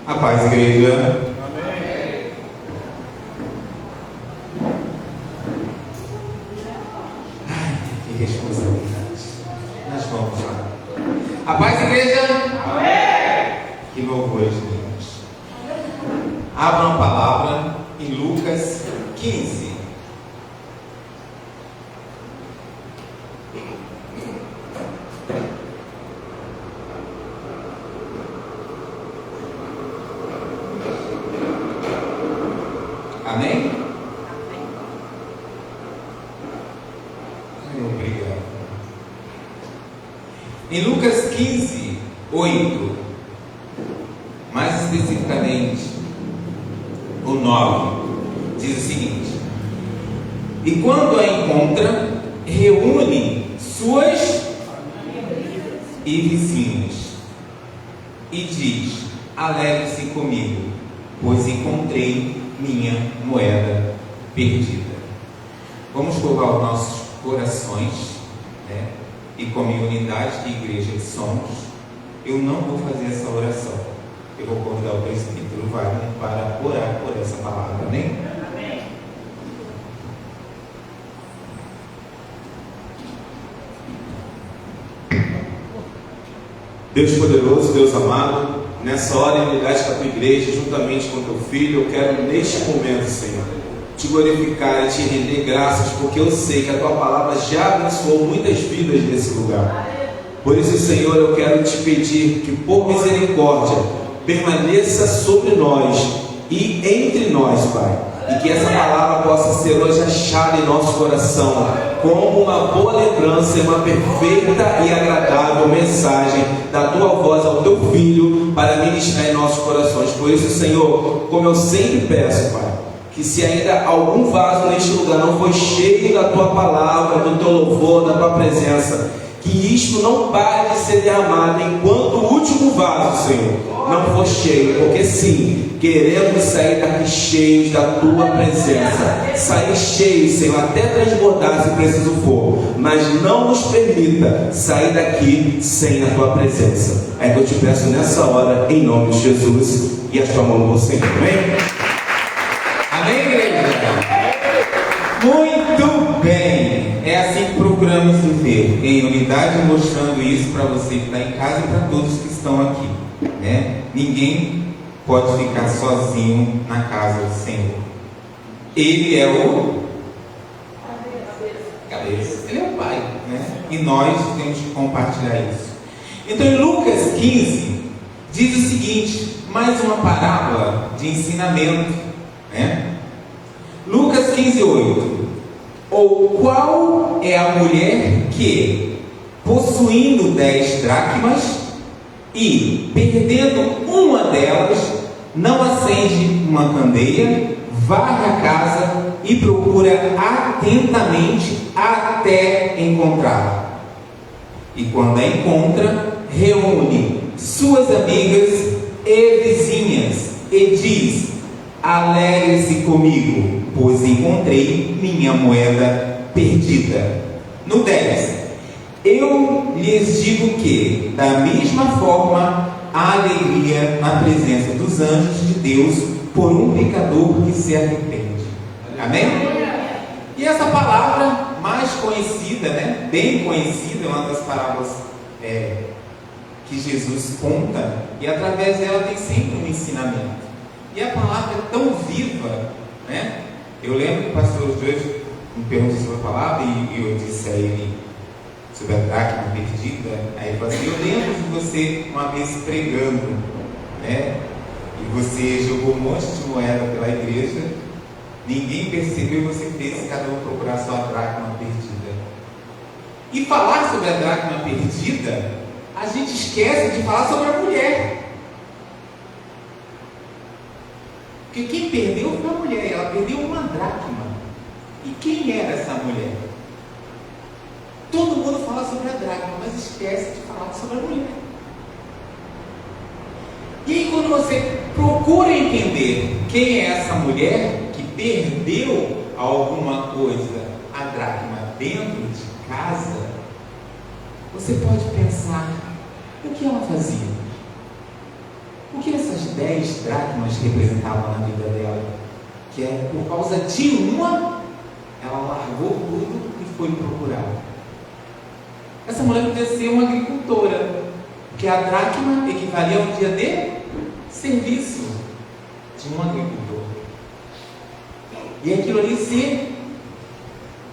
A paz, igreja. Amém. Ai, que responsabilidade. Nós vamos lá. A paz, igreja. Amém. Que louvores, Deus. Abram a palavra em Lucas 15. Amém? Obrigado. Em Lucas 15, 8, mais especificamente o 9, diz o seguinte: e quando a encontra, reúne suas e vizinhos e diz: alegre-se comigo, pois encontrei minha moeda perdida. Vamos curvar os nossos corações, né? E como unidade de igreja que somos, eu não vou fazer essa oração. Eu vou convidar o presbítero Wagner para orar por essa palavra, amém? Amém. Deus poderoso, Deus amado, nessa hora em unidade com a tua igreja, juntamente com teu filho, eu quero neste momento, Senhor, te glorificar e te render graças, porque eu sei que a tua palavra já abençoou muitas vidas nesse lugar. Por isso, Senhor, eu quero te pedir que por misericórdia permaneça sobre nós e entre nós, Pai, e que essa palavra possa ser hoje achada em nosso coração como uma boa lembrança e uma perfeita e agradável mensagem da tua voz ao teu filho para ministrar em nossos corações. Por isso, Senhor, como eu sempre peço, Pai, que se ainda algum vaso neste lugar não foi cheio da tua palavra, do teu louvor, da tua presença, que isto não pare de ser derramado enquanto o último vaso, Senhor, não for cheio, porque sim, queremos sair daqui cheios da tua presença, sair cheios, Senhor, até transbordar se preciso for, mas não nos permita sair daqui sem a tua presença. É que eu te peço nessa hora, em nome de Jesus, e a tua mão no Senhor, amém? Amém, igreja? Muito bem. É assim que procuramos viver, em unidade, mostrando isso para você que está em casa e para todos que estão aqui, né? Ninguém pode ficar sozinho na casa do Senhor. Ele é o cabeça. Ele é o Pai, né? E nós temos que compartilhar isso. Então, em Lucas 15, diz o seguinte, mais uma parábola de ensinamento, né? Lucas 15, 8. Ou qual é a mulher que, possuindo 10 dracmas e perdendo uma delas, não acende uma candeia, varre a casa e procura atentamente até encontrá-la? E quando a encontra, reúne suas amigas e vizinhas e diz: alegre-se comigo, pois encontrei minha moeda perdida. No 10. Eu lhes digo que, da mesma forma, há alegria na presença dos anjos de Deus por um pecador que se arrepende. Amém? E essa palavra mais conhecida, né? Bem conhecida, é uma das parábolas que Jesus conta, e através dela tem sempre um ensinamento. E a palavra é tão viva, né? Eu lembro que o pastor Jorge me perguntou sobre a palavra e eu disse a ele sobre a dracma perdida. Aí ele falou assim: eu lembro de você uma vez pregando, né? E você jogou um monte de moeda pela igreja, ninguém percebeu e você fez cada um procurar sua dracma perdida. E falar sobre a dracma perdida, a gente esquece de falar sobre a mulher. Porque quem perdeu foi a mulher, ela perdeu uma dracma. E quem era essa mulher? Todo mundo fala sobre a dracma, mas esquece de falar sobre a mulher. E aí, quando você procura entender quem é essa mulher que perdeu alguma coisa, a dracma, dentro de casa, você pode pensar: o que ela fazia? O que essas 10 dracmas representavam na vida dela? Que é por causa de uma, ela largou tudo e foi procurar. Essa mulher podia ser uma agricultora, porque a dracma equivalia a um dia de serviço de um agricultor. E aquilo ali ser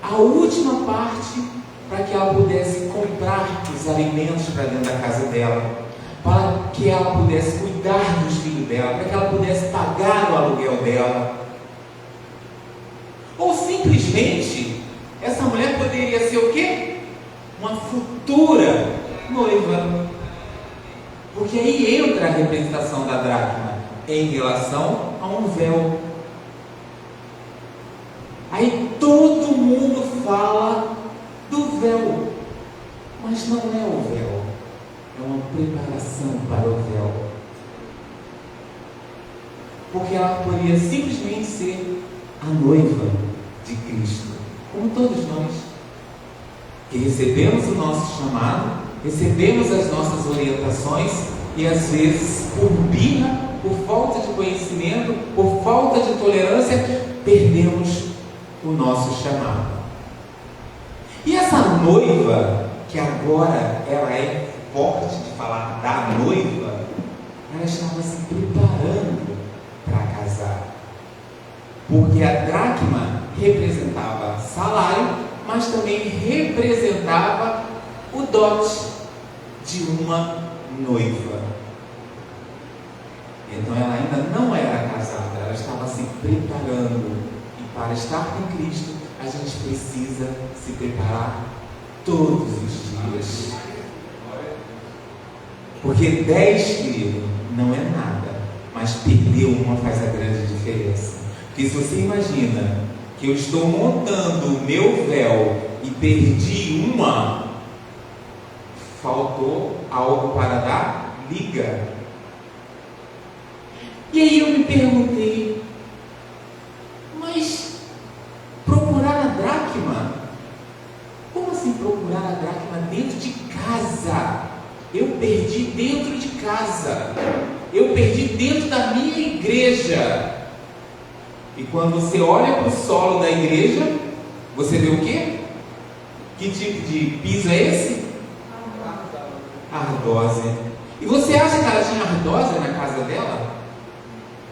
a última parte para que ela pudesse comprar os alimentos para dentro da casa dela, para que ela pudesse cuidar dos filhos dela, para que ela pudesse pagar o aluguel dela. Ou simplesmente, essa mulher poderia ser o quê? Uma futura noiva. Porque aí entra a representação da dracma em relação a um véu. Aí todo mundo fala do véu, mas não é o véu, é uma preparação para o véu. Porque ela poderia simplesmente ser a noiva de Cristo, como todos nós, que recebemos o nosso chamado, recebemos as nossas orientações e às vezes por birra, por falta de conhecimento, por falta de tolerância, perdemos o nosso chamado. E essa noiva, que agora ela é forte de falar da noiva, ela estava se preparando para casar. Porque a dracma representava salário, mas também representava o dote de uma noiva. Então ela ainda não era casada, ela estava se preparando. E para estar com Cristo, a gente precisa se preparar todos os dias. Porque 10, querido, não é nada, mas perder uma faz a grande diferença. Porque se você imagina que eu estou montando o meu véu e perdi uma, faltou algo para dar liga. E aí eu me perguntei, mas procurar a dracma? Como assim procurar a dracma dentro de casa? Eu perdi dentro de casa. Eu perdi dentro da minha igreja. E quando você olha para o solo da igreja, você vê o quê? Que tipo de piso é esse? Ardósia. E você acha que ela tinha ardósia na casa dela?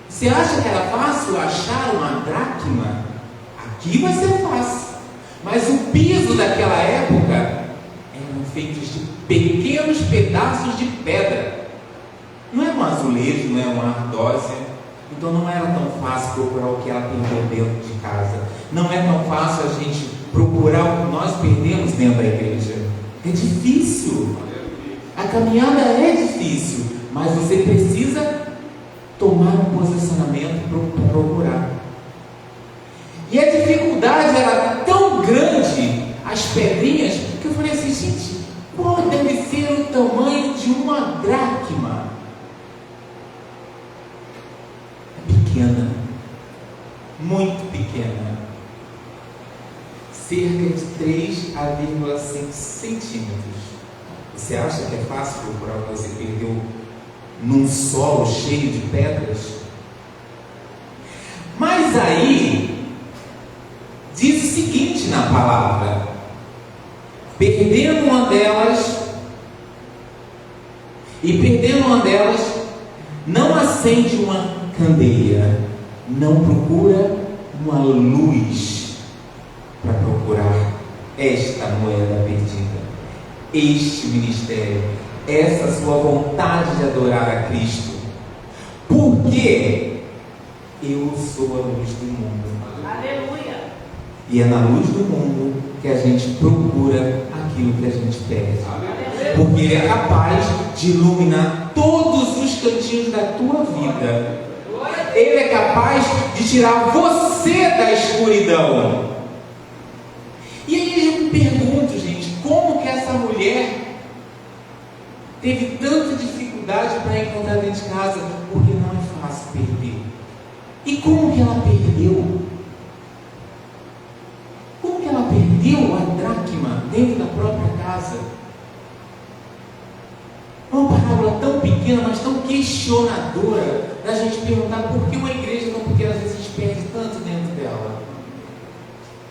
Você acha que era fácil achar uma dracma? Aqui vai ser fácil. Mas o piso daquela época eram feitos de pequenos pedaços de pedra. Não é um azulejo, não é uma ardósia. Então não era tão fácil procurar o que ela perdeu dentro de casa. Não é tão fácil a gente procurar o que nós perdemos dentro da igreja. É difícil. A caminhada é difícil, mas você precisa tomar um posicionamento para procurar. E a dificuldade era tão grande, as pedrinhas, que eu falei assim, gente, qual deve ser o tamanho de uma dracma? É pequena, muito pequena, cerca de 3,5 centímetros. Você acha que é fácil procurar o que você perdeu num solo cheio de pedras? Mas aí diz o seguinte na palavra: perdendo uma delas, não acende uma candeia, não procura uma luz para procurar esta moeda perdida, este ministério, essa sua vontade de adorar a Cristo, porque eu sou a luz do mundo. Aleluia! E é na luz do mundo que a gente procura aquilo que a gente perde. Porque Ele é capaz de iluminar todos os cantinhos da tua vida. Ele é capaz de tirar você da escuridão. E aí eu me pergunto, gente, como que essa mulher teve tanta dificuldade para encontrar dentro de casa? Porque não é fácil perder. E como que ela perdeu? Como que ela perdeu a dracma dentro da própria casa? Uma parábola tão pequena pequena, mas tão questionadora, da gente perguntar por que uma igreja tão pequena às vezes perde tanto dentro dela.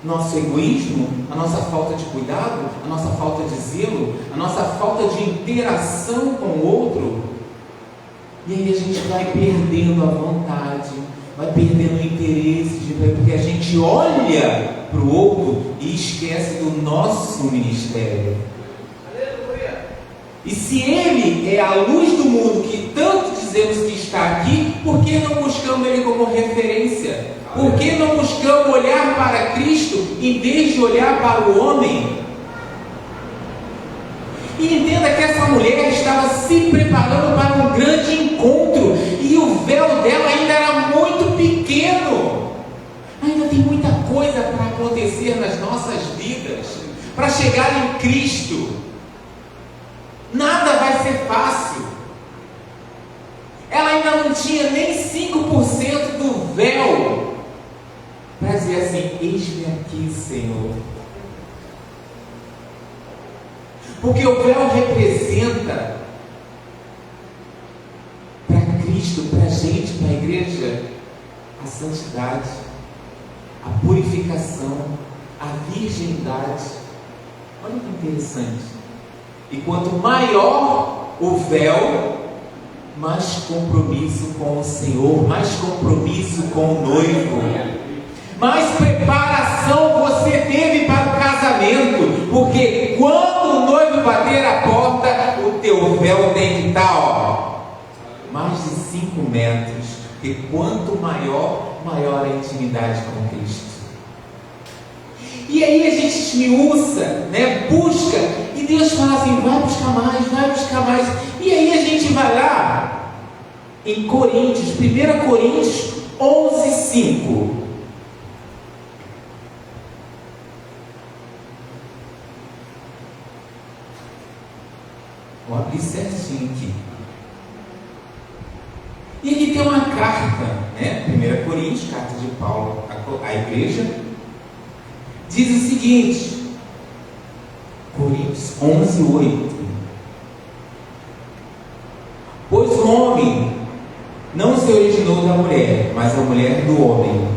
Nosso egoísmo, a nossa falta de cuidado, a nossa falta de zelo, a nossa falta de interação com o outro. E aí a gente vai perdendo a vontade, vai perdendo o interesse, porque a gente olha para o outro e esquece do nosso ministério. E se Ele é a luz do mundo, que tanto dizemos que está aqui, por que não buscamos Ele como referência? Por que não buscamos olhar para Cristo em vez de olhar para o homem? E entenda que essa mulher estava se preparando para um grande encontro, e o véu dela ainda era muito pequeno. Ainda tem muita coisa para acontecer nas nossas vidas, para chegar em Cristo. Nada vai ser fácil. Ela ainda não tinha nem 5% do véu para dizer assim: eis-me aqui, Senhor. Porque o véu representa para Cristo, para a gente, para a igreja, a santidade, a purificação, a virgindade. Olha que interessante. E quanto maior o véu, mais compromisso com o Senhor, mais compromisso com o noivo, mais preparação você teve para o casamento, porque quando o noivo bater a porta, o teu véu tem que estar mais de 5 metros, porque quanto maior, maior a intimidade com Cristo. E aí a gente esmiuça, né? Busca, e Deus fala assim: vai buscar mais, vai buscar mais. E aí a gente vai lá em Coríntios, 1 Coríntios 11:5. Vou abrir certinho aqui. E aqui tem uma carta, né? 1 Coríntios, carta de Paulo à igreja. Diz o seguinte, Coríntios 11:8: pois o homem não se originou da mulher, mas a mulher do homem.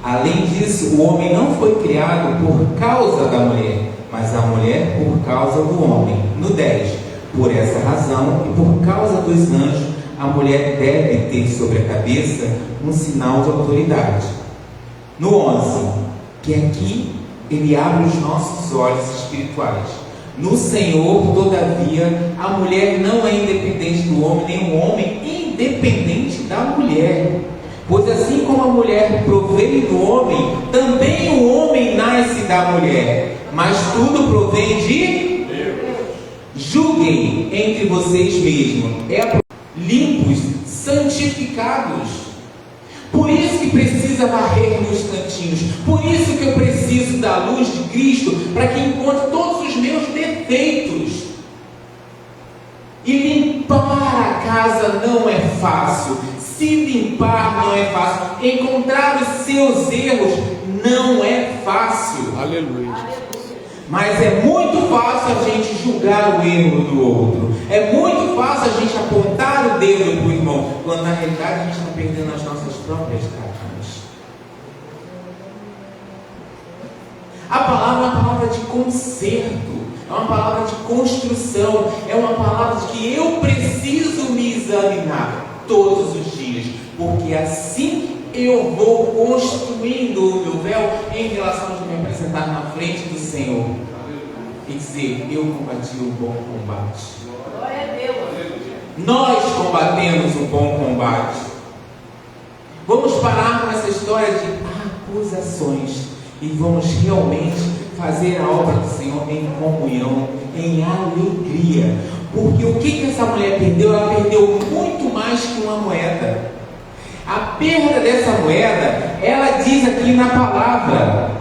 Além disso, o homem não foi criado por causa da mulher, mas a mulher por causa do homem. No 10: por essa razão e por causa dos anjos, a mulher deve ter sobre a cabeça um sinal de autoridade. No 11: que aqui ele abre os nossos olhos espirituais. No Senhor, todavia, a mulher não é independente do homem, nem o homem independente da mulher. Pois assim como a mulher provém do homem, também o homem nasce da mulher. Mas tudo provém de Deus. Julguem entre vocês mesmos, limpos, santificados. Por isso que precisa varrer meus cantinhos. Por isso que eu preciso da luz de Cristo, para que encontre todos os meus defeitos. E limpar a casa não é fácil. Se limpar não é fácil. Encontrar os seus erros não é fácil. Aleluia. Mas é muito fácil a gente julgar o erro do outro. É muito fácil a gente apontar o dedo para o irmão, quando na realidade a gente está perdendo as nossas próprias cartas. A palavra é uma palavra de conserto, é uma palavra de construção, é uma palavra de que eu preciso me examinar todos os dias, porque assim eu vou construindo o meu véu em relação a me apresentar na frente do Senhor e dizer: eu combati o bom combate. Glória a Deus. Nós combatemos o bom combate. Vamos parar com essa história de acusações e vamos realmente fazer a obra do Senhor em comunhão, em alegria. Porque o que essa mulher perdeu? Ela perdeu muito mais que uma moeda. A perda dessa moeda, ela diz aqui na palavra: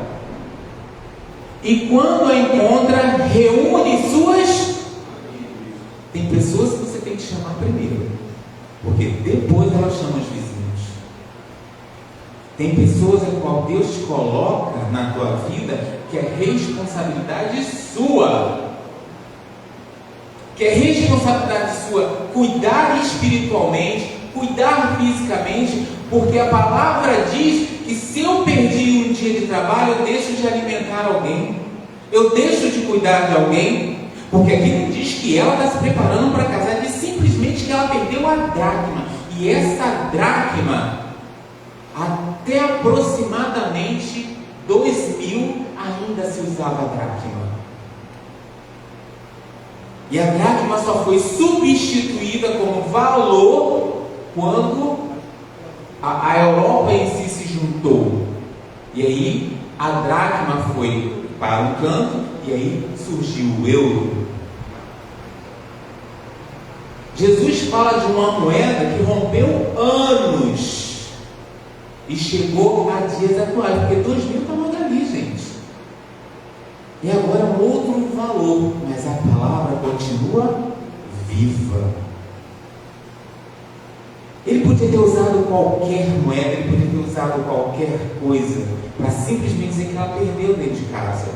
e quando a encontra, reúne suas. Tem pessoas que você tem que chamar primeiro, porque depois ela chama os vizinhos. Tem pessoas a qual Deus te coloca na tua vida, que é responsabilidade sua. que é responsabilidade sua cuidar espiritualmente, cuidar fisicamente, porque a palavra diz que se eu perdi um dia de trabalho, eu deixo de alimentar alguém, eu deixo de cuidar de alguém, porque aqui não diz que ela está se preparando para casar, diz simplesmente que ela perdeu a dracma, e essa dracma, até aproximadamente 2000, ainda se usava a dracma. E a dracma só foi substituída como valor quando a Europa em si se juntou. E aí a dracma foi para um canto e aí surgiu o euro. Jesus fala de uma moeda que rompeu anos e chegou a dias atuais, porque 2000 estamos ali, gente. E agora é um outro valor, mas a palavra continua viva. Ele podia ter usado qualquer moeda, ele podia ter usado qualquer coisa para simplesmente dizer que ela perdeu dentro de casa.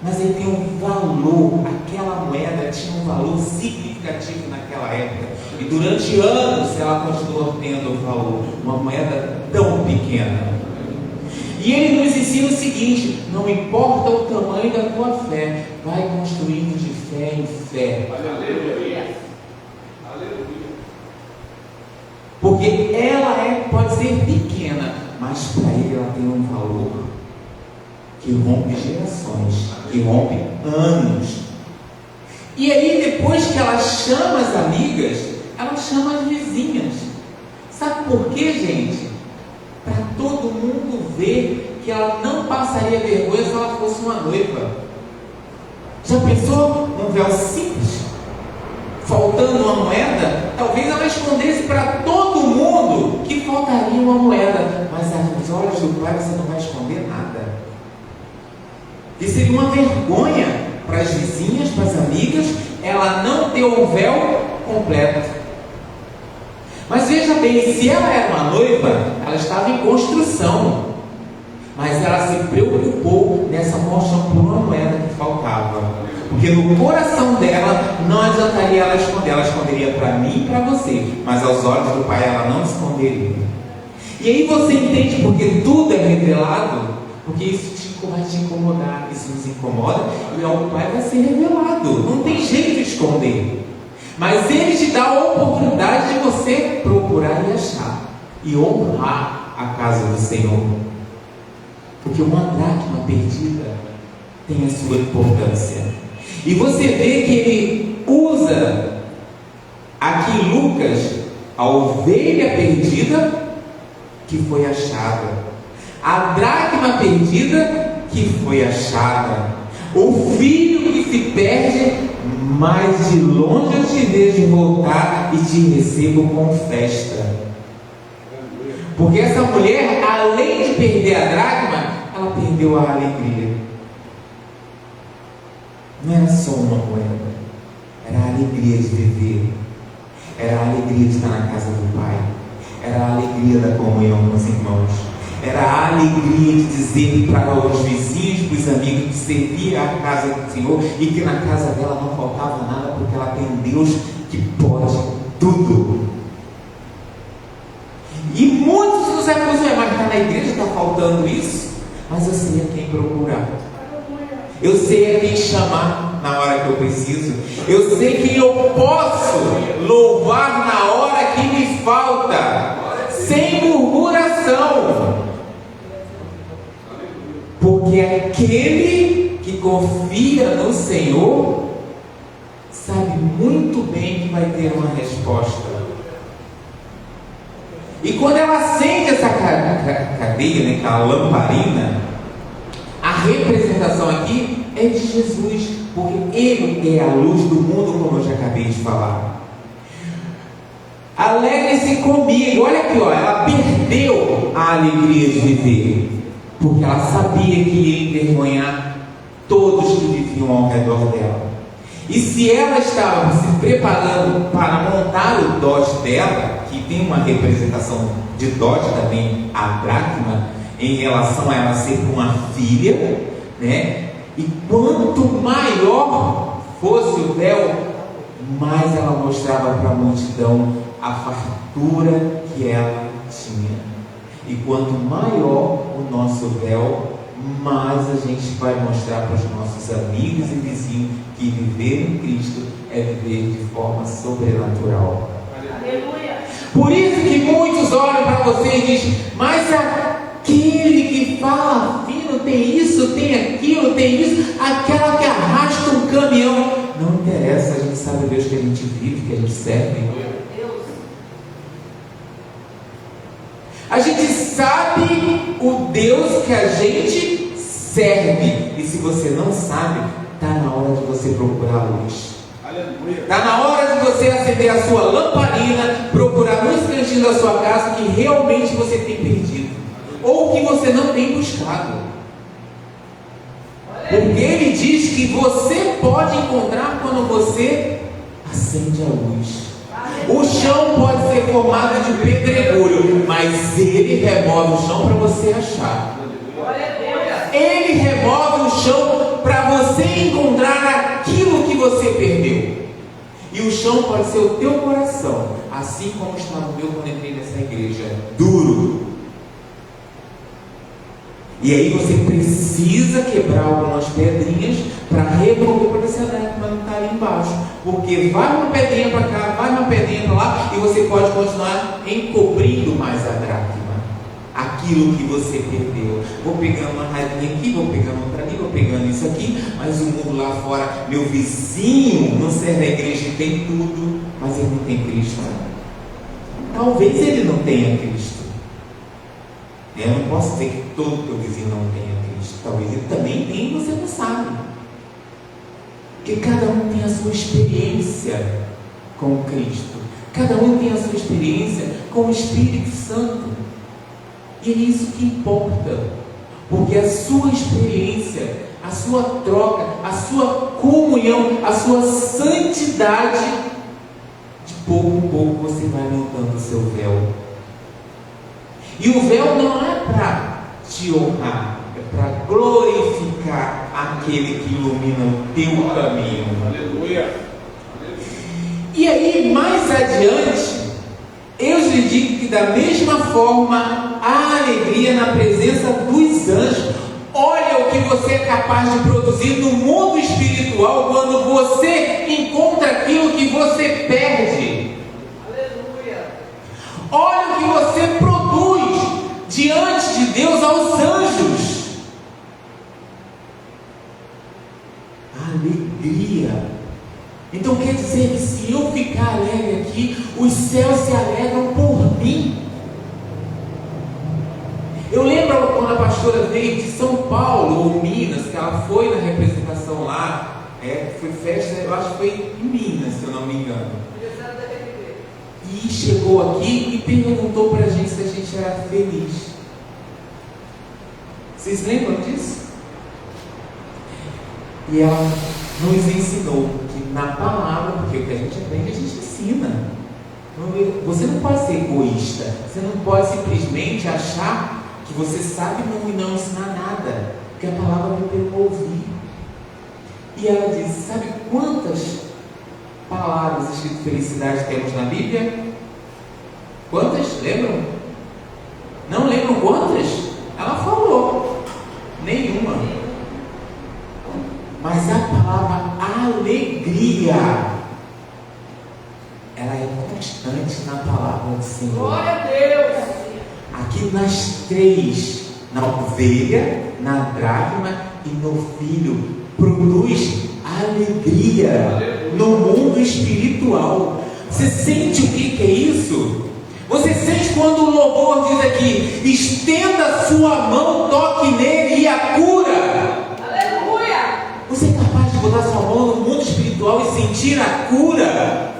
Mas ele tem um valor, aquela moeda tinha um valor significativo naquela época. E durante anos ela continuou tendo valor, uma moeda tão pequena. E ele nos ensina o seguinte: não importa o tamanho da tua fé, vai construindo de fé em fé. Aleluia. Aleluia. Porque ela pode ser pequena, mas para ele ela tem um valor que rompe gerações, que rompe anos. E aí depois que ela chama as amigas, ela chama as vizinhas. Sabe por quê, gente? Para todo mundo ver que ela não passaria vergonha se ela fosse uma noiva. Já pensou um véu simples? Faltando uma moeda? Talvez ela escondesse para todo mundo que faltaria uma moeda. Mas aos olhos do Pai você não vai esconder nada. E seria uma vergonha para as vizinhas, para as amigas, ela não ter o véu completo. Mas veja bem, se ela era uma noiva, ela estava em construção, mas ela se preocupou nessa construção por uma moeda que faltava, porque no coração dela não adiantaria ela esconderia para mim e para você, mas aos olhos do Pai ela não esconderia. E aí você entende porque tudo é revelado, porque isso vai te incomodar, isso nos incomoda, e ao Pai vai ser revelado, não tem jeito de esconder. Mas Ele te dá a oportunidade de você procurar e achar, e honrar a casa do Senhor. Porque uma dracma perdida tem a sua importância. E você vê que ele usa aqui em Lucas a ovelha perdida que foi achada, a dracma perdida que foi achada, o filho que se perde, mas de longe eu te vejo voltar e te recebo com festa. Porque essa mulher, além de perder a dracma, ela perdeu a alegria. Não era só uma moeda, era a alegria de viver, era a alegria de estar na casa do Pai, era a alegria da comunhão com os irmãos, era a alegria de dizer para os vizinhos, para os amigos, que servia a casa do Senhor e que na casa dela não faltava nada, porque ela tem Deus que pode tudo. E muitos nos acusam, mas está na igreja, está faltando isso, mas eu sei a quem procurar, eu sei a quem chamar na hora que eu preciso, eu sei quem eu posso louvar na hora que me falta, sem murmuração. Porque aquele que confia no Senhor sabe muito bem que vai ter uma resposta. E quando ela acende essa cadeia, né, aquela lamparina, a representação aqui é de Jesus, porque Ele é a luz do mundo, como eu já acabei de falar. Alegre-se comigo. Olha aqui, ó, ela perdeu a alegria de viver, porque ela sabia que ia envergonhar todos que viviam ao redor dela. E se ela estava se preparando para montar o dote dela, que tem uma representação de dote também, a dracma, em relação a ela ser uma filha, né? E quanto maior fosse o véu, mais ela mostrava para a multidão a fartura que ela tinha. E quanto maior o nosso véu, mais a gente vai mostrar para os nossos amigos e vizinhos que viver em Cristo é viver de forma sobrenatural. Aleluia. Por isso que muitos olham para você e dizem: mas aquele que fala fino tem isso, tem aquilo, tem isso, aquela que arrasta um caminhão. Não interessa, a gente sabe o Deus que a gente vive, que a gente serve. A gente sabe o Deus que a gente serve. E se você não sabe, está na hora de você procurar a luz. Está na hora de você acender a sua lamparina, procurar nos cantinhos da sua casa o que realmente você tem perdido, ou o que você não tem buscado. Porque ele diz que você pode encontrar quando você acende a luz. O chão pode ser formado de pedregulho, mas ele remove o chão para você achar. Ele remove o chão para você encontrar aquilo que você perdeu. E o chão pode ser o teu coração, assim como está no meu quando entrei nessa igreja, duro. E aí você precisa quebrar algumas pedrinhas para remover, para ver se a dracma não está ali embaixo. Porque vai uma pedrinha para cá, vai uma pedrinha para lá, e você pode continuar encobrindo mais a dracma. Aquilo que você perdeu. Vou pegando uma raivinha aqui, vou pegando outra ali, vou pegando isso aqui, mas o mundo lá fora, meu vizinho não serve a igreja e tem tudo, mas ele não tem Cristo. Talvez ele não tenha Cristo. Eu não posso dizer que todo teu vizinho não tenha Cristo. Talvez ele também tenha e você não sabe. Porque cada um tem a sua experiência com Cristo. Cada um tem a sua experiência com o Espírito Santo. E é isso que importa. Porque a sua experiência, a sua troca, a sua comunhão, a sua santidade, de pouco em pouco você vai aumentando o seu véu. E o véu não é para te honrar, é para glorificar aquele que ilumina o teu caminho. Aleluia. E aí, mais adiante, eu lhe digo que da mesma forma há alegria na presença dos anjos. Olha o que você é capaz de produzir no mundo espiritual quando você encontra aquilo que você perde. Aleluia. Olha o que você produz diante de Deus aos anjos. Alegria. Então quer dizer que se eu ficar alegre aqui, os céus se alegram por mim. Eu lembro quando a pastora veio de São Paulo ou Minas, que ela foi na representação lá, foi festa, eu acho que foi em Minas, se eu não me engano. E chegou aqui e perguntou para a gente se a gente era feliz. Vocês lembram disso? E ela nos ensinou que na palavra, porque o que a gente aprende, a gente ensina. Você não pode ser egoísta. Você não pode simplesmente achar que você sabe e não ensinar nada. Porque a palavra vem pelo ouvir. E ela diz: sabe quantas palavras escritas felicidade temos na Bíblia? Quantas? Lembram? Não lembram quantas? Ela falou. Nenhuma. Mas a palavra alegria, ela é constante na palavra do Senhor. Glória a Deus. Aqui nas três, na ovelha, na dracma e no filho, produz alegria no mundo espiritual. Você sente o que é isso? Você sente quando o louvor diz aqui: estenda sua mão, toque nele e a cura. Aleluia. Você é capaz de botar sua mão no mundo espiritual e sentir a cura?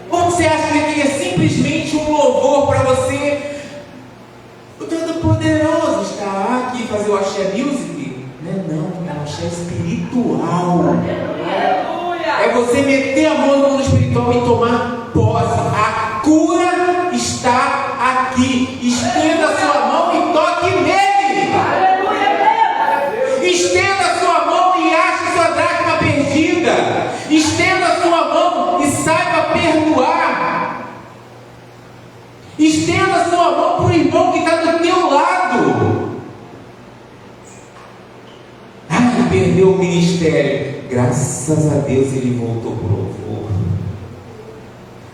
Ou você acha que aqui é simplesmente um louvor para você? O Todo-Poderoso está aqui fazer o axé music? Não, é o axé espiritual. Aleluia. É você meter a mão no mundo espiritual e tomar posse. A cura está aqui. Estenda sua mão e toque nele. Aleluia. Estenda sua mão e ache sua dracma perdida. Estenda sua mão Estenda a sua mão para o irmão que está do teu lado. Ah, perdeu o ministério. Graças a Deus ele voltou para o louvor.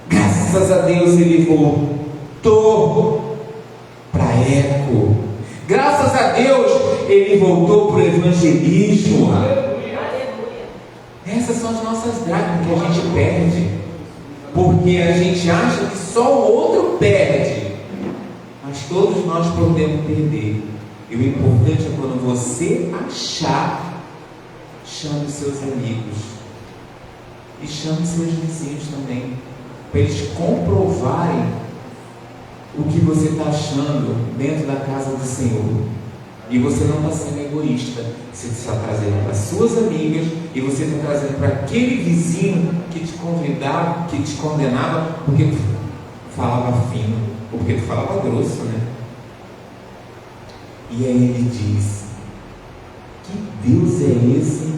Graças a Deus ele voltou para eco. Graças a Deus ele voltou para o evangelismo. Essas são as nossas dracmas que a gente perde, porque a gente acha que só o outro perde, mas todos nós podemos perder. E o importante é quando você achar, chame seus amigos e chame seus vizinhos também, para eles comprovarem o que você está achando dentro da casa do Senhor. E você não está sendo egoísta, você está trazendo para suas amigas e você está trazendo para aquele vizinho que te convidava, que te condenava porque tu falava fino, ou porque tu falava grosso, né? E aí ele diz: que Deus é esse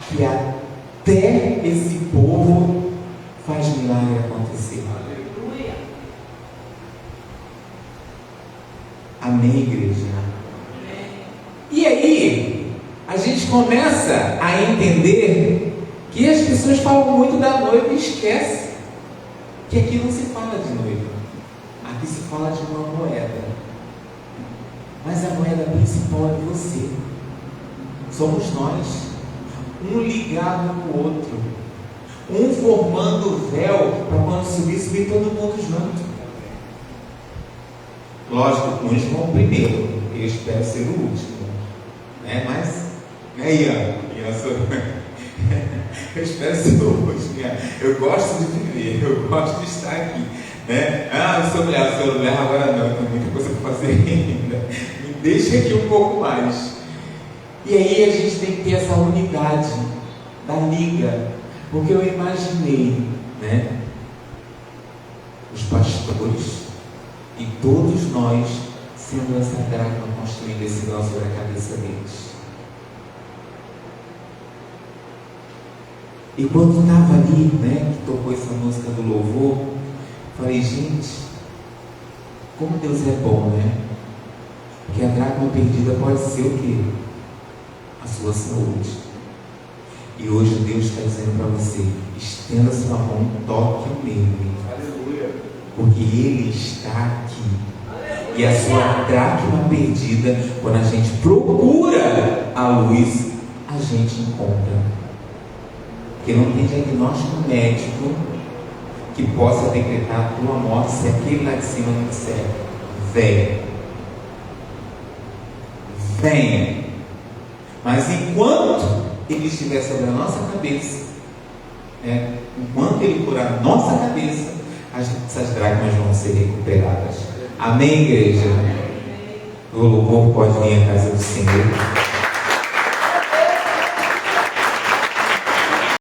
que até esse povo faz milagre acontecer? Aleluia. Amém, igreja? E aí, a gente começa a entender que as pessoas falam muito da noiva e esquecem que aqui não se fala de noiva, aqui se fala de uma moeda, mas a moeda principal é você, somos nós, um ligado com o outro, um formando o véu para quando subir todo mundo junto. Lógico, uns vão primeiro, eu espero ser o último. Mas, Ian, eu espero ser o último. Eu gosto de viver, eu gosto de estar aqui. Eu sou mulher, agora não, tem muita coisa para fazer ainda. Me deixa aqui um pouco mais. E aí a gente tem que ter essa unidade da liga, porque eu imaginei, os pastores e todos nós sendo essa dracma construindo esse véu sobre a cabeça deles. E quando estava ali, que tocou essa música do louvor, falei, gente, como Deus é bom, Porque a dracma perdida pode ser o quê? A sua saúde. E hoje Deus está dizendo para você, estenda sua mão, toque nele. Aleluia. Porque Ele está aqui. E a sua dracma perdida, quando a gente procura a luz, a gente encontra. Porque não tem diagnóstico médico que possa decretar a tua morte se aquele lá de cima não disser: venha. Mas enquanto Ele estiver sobre a nossa cabeça, enquanto Ele curar a nossa cabeça, essas dracmas vão ser recuperadas. Amém, igreja? O louvor pode vir à casa do Senhor.